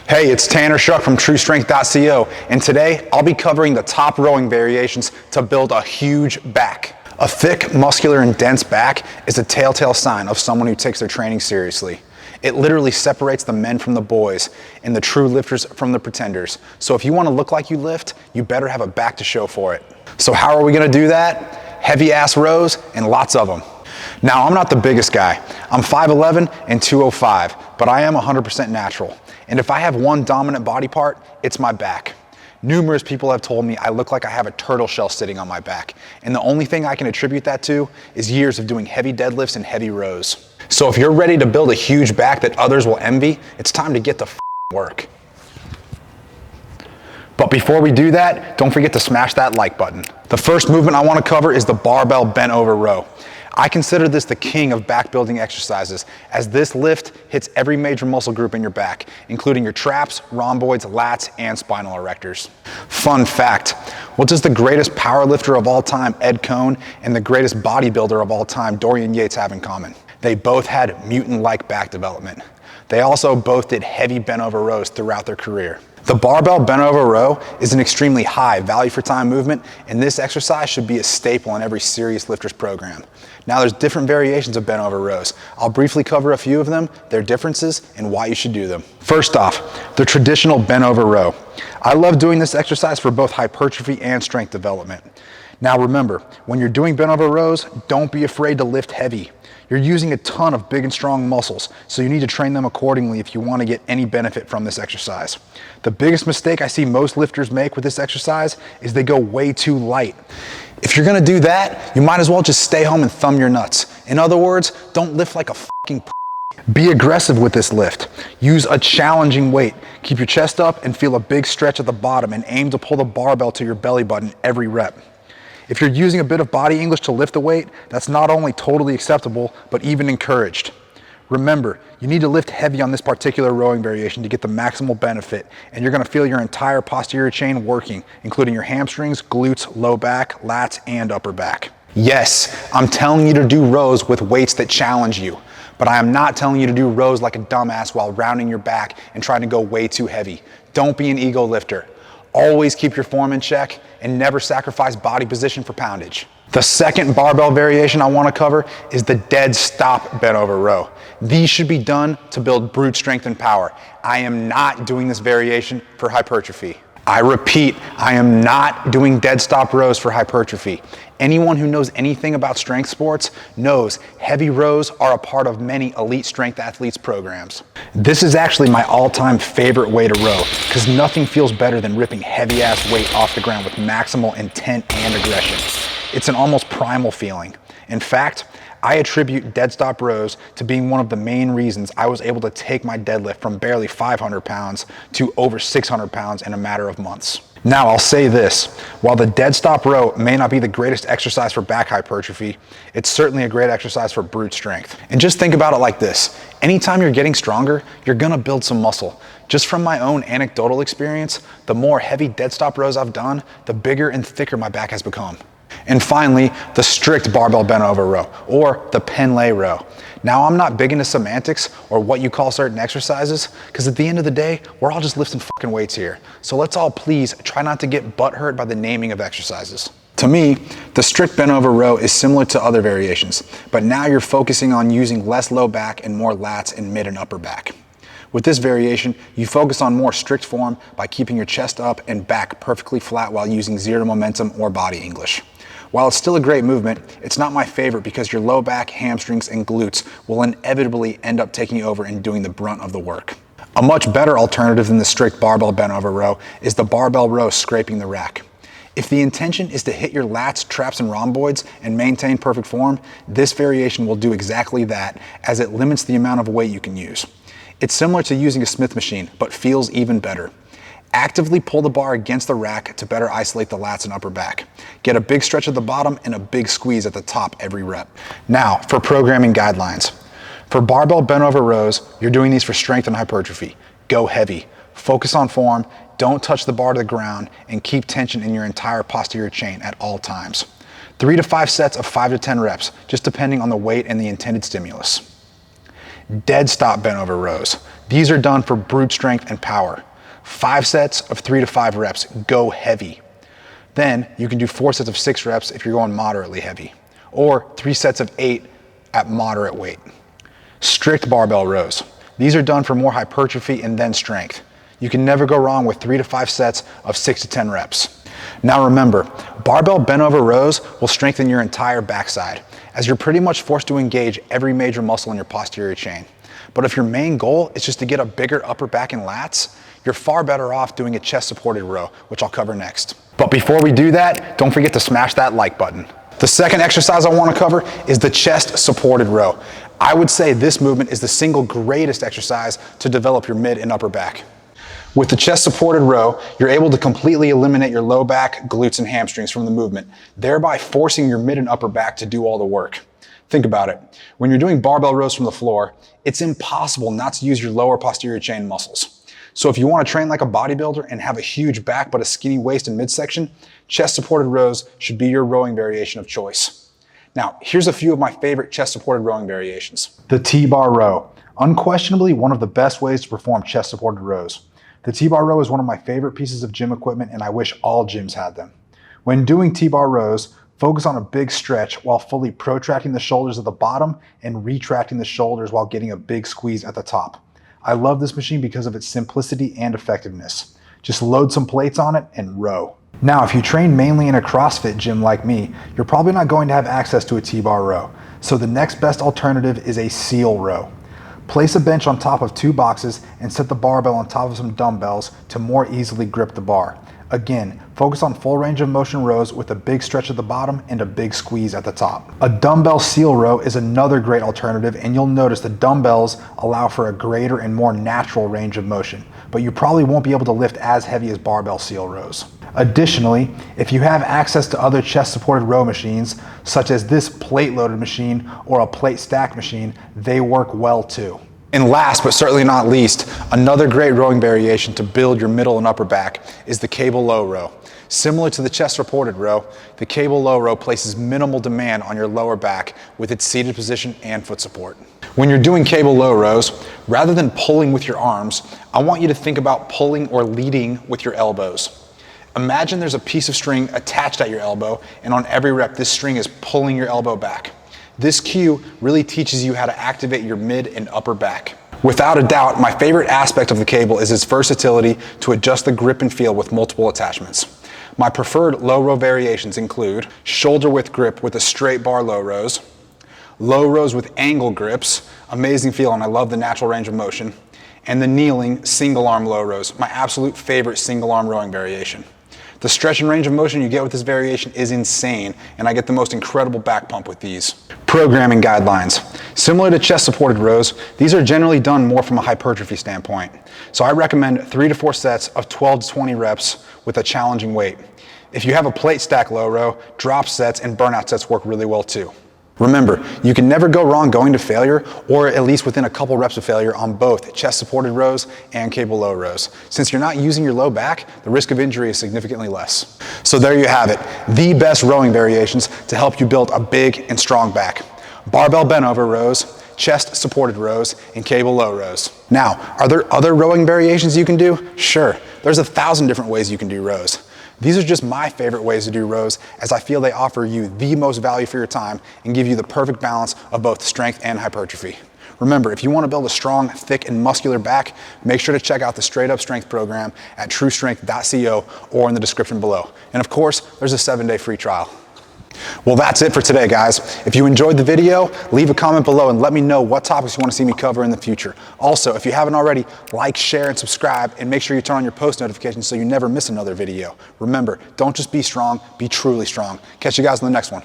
Hey, it's Tanner Shuck from TrueStrength.co, and today I'll be covering the top rowing variations to build a huge back. A thick, muscular, and dense back is a telltale sign of someone who takes their training seriously. It literally separates the men from the boys and the true lifters from the pretenders. So if you want to look like you lift, you better have a back to show for it. So how are we going to do that? Heavy ass rows and lots of them. Now, I'm not the biggest guy. I'm 5'11 and 205, but I am 100% natural. And if I have one dominant body part, it's my back. Numerous people have told me I look like I have a turtle shell sitting on my back. And the only thing I can attribute that to is years of doing heavy deadlifts and heavy rows. So if you're ready to build a huge back that others will envy, it's time to get to work. But before we do that, don't forget to smash that like button. The first movement I want to cover is the barbell bent over row. I consider this the king of back building exercises, as this lift hits every major muscle group in your back, including your traps, rhomboids, lats, and spinal erectors. Fun fact, what does the greatest power lifter of all time, Ed Cohn, and the greatest bodybuilder of all time, Dorian Yates, have in common? They both had mutant-like back development. They also both did heavy bent over rows throughout their career. The barbell bent over row is an extremely high value for time movement, and this exercise should be a staple in every serious lifter's program. Now there's different variations of bent over rows. I'll briefly cover a few of them, their differences, and why you should do them. First off, the traditional bent over row. I love doing this exercise for both hypertrophy and strength development. Now remember, when you're doing bent over rows, don't be afraid to lift heavy. You're using a ton of big and strong muscles, so you need to train them accordingly if you want to get any benefit from this exercise. The biggest mistake I see most lifters make with this exercise is they go way too light. If you're gonna do that, you might as well just stay home and thumb your nuts. In other words, don't lift like a fucking Be aggressive with this lift. Use a challenging weight. Keep your chest up and feel a big stretch at the bottom, and aim to pull the barbell to your belly button every rep. If you're using a bit of body English to lift the weight, that's not only totally acceptable, but even encouraged. Remember, you need to lift heavy on this particular rowing variation to get the maximal benefit, and you're gonna feel your entire posterior chain working, including your hamstrings, glutes, low back, lats, and upper back. Yes, I'm telling you to do rows with weights that challenge you, but I am not telling you to do rows like a dumbass while rounding your back and trying to go way too heavy. Don't be an ego lifter. Always keep your form in check and never sacrifice body position for poundage. The second barbell variation I want to cover is the dead stop bent over row. These should be done to build brute strength and power. I am not doing this variation for hypertrophy. I repeat, I am not doing dead stop rows for hypertrophy. Anyone who knows anything about strength sports knows heavy rows are a part of many elite strength athletes' programs. This is actually my all-time favorite way to row, because nothing feels better than ripping heavy-ass weight off the ground with maximal intent and aggression. It's an almost primal feeling. In fact, I attribute dead stop rows to being one of the main reasons I was able to take my deadlift from barely 500 pounds to over 600 pounds in a matter of months. Now I'll say this, while the dead stop row may not be the greatest exercise for back hypertrophy, it's certainly a great exercise for brute strength. And just think about it like this, anytime you're getting stronger, you're gonna build some muscle. Just from my own anecdotal experience, the more heavy dead stop rows I've done, the bigger and thicker my back has become. And finally, the strict barbell bent over row, or the Pendlay row. Now, I'm not big into semantics or what you call certain exercises, because at the end of the day, we're all just lifting fucking weights here. So let's all please try not to get butthurt by the naming of exercises. To me, the strict bent over row is similar to other variations, but now you're focusing on using less low back and more lats in mid and upper back. With this variation, you focus on more strict form by keeping your chest up and back perfectly flat while using zero momentum or body English. While it's still a great movement, it's not my favorite because your low back, hamstrings, and glutes will inevitably end up taking over and doing the brunt of the work. A much better alternative than the strict barbell bent over row is the barbell row scraping the rack. If the intention is to hit your lats, traps, and rhomboids and maintain perfect form, this variation will do exactly that, as it limits the amount of weight you can use. It's similar to using a Smith machine, but feels even better. Actively pull the bar against the rack to better isolate the lats and upper back. Get a big stretch at the bottom and a big squeeze at the top every rep. Now, for programming guidelines. For barbell bent over rows, you're doing these for strength and hypertrophy. Go heavy. Focus on form, don't touch the bar to the ground, and keep tension in your entire posterior chain at all times. 3 to 5 sets of 5 to 10 reps, just depending on the weight and the intended stimulus. Dead stop bent over rows. These are done for brute strength and power. 5 sets of 3 to 5 reps, go heavy. Then you can do 4 sets of 6 reps if you're going moderately heavy, or 3 sets of 8 at moderate weight. Strict barbell rows. These are done for more hypertrophy and then strength. You can never go wrong with 3 to 5 sets of 6 to 10 reps. Now remember, barbell bent over rows will strengthen your entire backside, as you're pretty much forced to engage every major muscle in your posterior chain. But if your main goal is just to get a bigger upper back and lats, you're far better off doing a chest supported row, which I'll cover next. But before we do that, don't forget to smash that like button. The second exercise I want to cover is the chest supported row. I would say this movement is the single greatest exercise to develop your mid and upper back. With the chest supported row, you're able to completely eliminate your low back, glutes, and hamstrings from the movement, thereby forcing your mid and upper back to do all the work. Think about it. When you're doing barbell rows from the floor, it's impossible not to use your lower posterior chain muscles. So if you want to train like a bodybuilder and have a huge back but a skinny waist and midsection, chest supported rows should be your rowing variation of choice. Now, here's a few of my favorite chest supported rowing variations. The T-bar row. Unquestionably one of the best ways to perform chest supported rows. The T-bar row is one of my favorite pieces of gym equipment, and I wish all gyms had them. When doing T-bar rows, focus on a big stretch while fully protracting the shoulders at the bottom and retracting the shoulders while getting a big squeeze at the top. I love this machine because of its simplicity and effectiveness. Just load some plates on it and row. Now, if you train mainly in a CrossFit gym like me, you're probably not going to have access to a T-bar row. So the next best alternative is a seal row. Place a bench on top of 2 boxes and set the barbell on top of some dumbbells to more easily grip the bar. Again, focus on full range of motion rows with a big stretch at the bottom and a big squeeze at the top. A dumbbell seal row is another great alternative, and you'll notice the dumbbells allow for a greater and more natural range of motion, but you probably won't be able to lift as heavy as barbell seal rows. Additionally, if you have access to other chest supported row machines, such as this plate loaded machine or a plate stack machine, they work well too. And last but certainly not least, another great rowing variation to build your middle and upper back is the cable low row. Similar to the chest supported row, the cable low row places minimal demand on your lower back with its seated position and foot support. When you're doing cable low rows, rather than pulling with your arms, I want you to think about pulling or leading with your elbows. Imagine there's a piece of string attached at your elbow, and on every rep, this string is pulling your elbow back. This cue really teaches you how to activate your mid and upper back. Without a doubt, my favorite aspect of the cable is its versatility to adjust the grip and feel with multiple attachments. My preferred low row variations include shoulder width grip with a straight bar low rows with angle grips, amazing feel, and I love the natural range of motion, and the kneeling single arm low rows, my absolute favorite single arm rowing variation. The stretch and range of motion you get with this variation is insane, and I get the most incredible back pump with these. Programming guidelines. Similar to chest supported rows, these are generally done more from a hypertrophy standpoint. So I recommend 3 to 4 sets of 12 to 20 reps with a challenging weight. If you have a plate stack low row, drop sets and burnout sets work really well too. Remember, you can never go wrong going to failure, or at least within a couple reps of failure on both chest supported rows and cable low rows. Since you're not using your low back, the risk of injury is significantly less. So there you have it, the best rowing variations to help you build a big and strong back. Barbell bent over rows, chest supported rows, and cable low rows. Now, are there other rowing variations you can do? Sure, there's 1,000 different ways you can do rows. These are just my favorite ways to do rows, as I feel they offer you the most value for your time and give you the perfect balance of both strength and hypertrophy. Remember, if you want to build a strong, thick, and muscular back, make sure to check out the Straight Up Strength program at truestrength.co or in the description below. And of course, there's a 7-day free trial. Well, that's it for today, guys. If you enjoyed the video, leave a comment below and let me know what topics you want to see me cover in the future. Also, if you haven't already, like, share, and subscribe, and make sure you turn on your post notifications so you never miss another video. Remember, don't just be strong, be truly strong. Catch you guys in the next one.